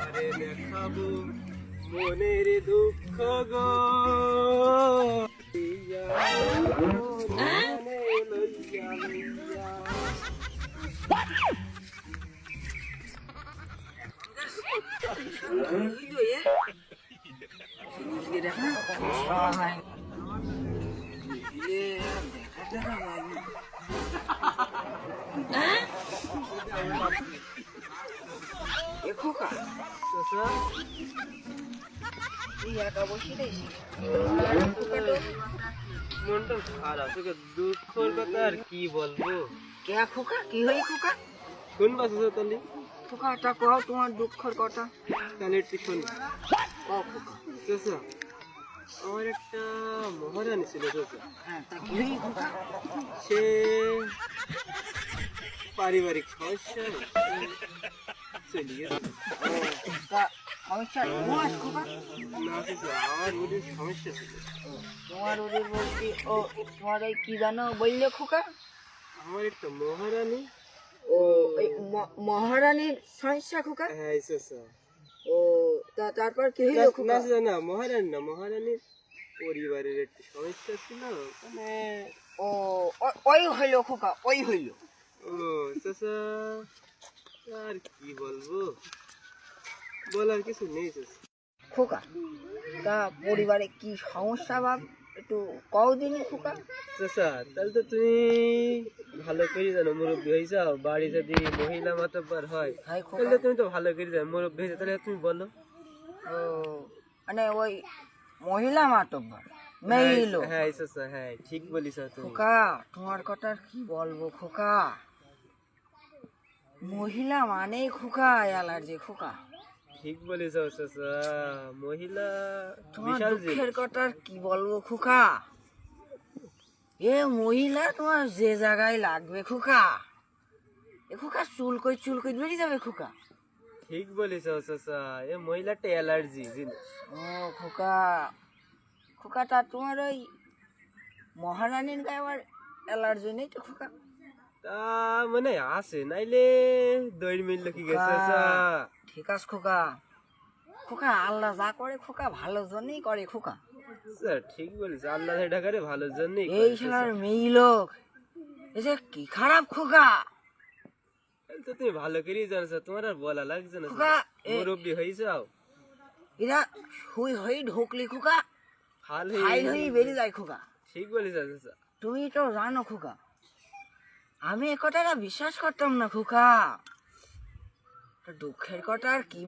আরে দেখাবো মনের দুঃখ গো লইয়া, মনে লইয়া লইয়া। চাচা, মনটা খারাপ, তোকে দুঃখের কথা আর কি বলবো। শুনবা চাচা তাহলে? তোমার দুঃখের কথা তাহলে একটু শোন। চাচা, আমার একটা মহারানী ছিল চাচা। সে পারিবারিক সমস্যায় চলে গেছে। না চাচা, আমার ওদের সমস্যা ছিল। তোমার ওদের বলছি ও তোমার ওই কি জানো বললে খোকা? আমার একটা মহারানী। ও মহারানীর সমস্যা খোকা? হ্যাঁ চাচা। ও তারপর কি হইলো খোকা? না চাচা, না মহারানী না, মহারানীর পরিবারের একটা সমস্যা ছিল, মানে ও ওই হইলো খোকা, ওই হইলো। ও চাচা, আর কি বলবো, বলার কিছু নেই চাচা। খোকা তা পরিবারে কি সমস্যা ভাব একটু কও দিনি খোকা। চাচা, তাহলে তো তুমি ভালো করে জানো, মুরব্বী হয়ে যাও, বাড়ি যদি মহিলা মাতব্বর হয় হাই খোকা। তাহলে তুমি তো ভালো করে জানো, মুরব্বী হয়েছে, তাহলে তুমি বলো। ও মানে ওই মহিলা মাতব্বর মেইলো। হ্যাঁ চাচা, হ্যাঁ ঠিক বলিস তুমি। খোকা তোমার কথা আর কি বলবো খোকা, মহিলা মানেই খোকা অ্যালার্জি খোকা। ঠিক বলিস চাচা, মহিলা তোমার বিশাল দুঃখের কথা আর কি বলবো খোকা, এ মহিলা তোমার যে জায়গায় লাগবে খোকা, এ খোকা চুল কই বেরিয়ে যাবে খোকা। ঠিক বলিস চাচা, এ মহিলাটা অ্যালার্জি জিনিস। ও খোকা, খোকাটা তোমার ওই মহারানীর গায়ে আবার অ্যালার্জি নেই তো খোকা? তা মানে আছে, নাইলে দই মিললো কি গেছে চাচা। ঠিক আছে খোকা, খোকা আল্লাহ যা করে খোকা ভালোর জন্যই করে খোকা। স্যার ঠিক বলিস, আল্লাহ এটা করে ভালোর জন্যই করে এই চাচা। শালার মেয়ে লোক এই যে কি খারাপ খোকা। তাহলে তো তুমি ভালো করেই জানো স্যার, তোমার আর বলা লাগছে না খোকা, মুরব্বী হয়ে যাও, এরা হুই হই ঢুকলি খোকা হাল হাই হই বেরিয়ে যায় খোকা। ঠিক বলিস চাচা। তুমি তো জানো খোকা, আমি এ কথাটা বিশ্বাস করতাম না খোকা, দুঃখের কথা আর কি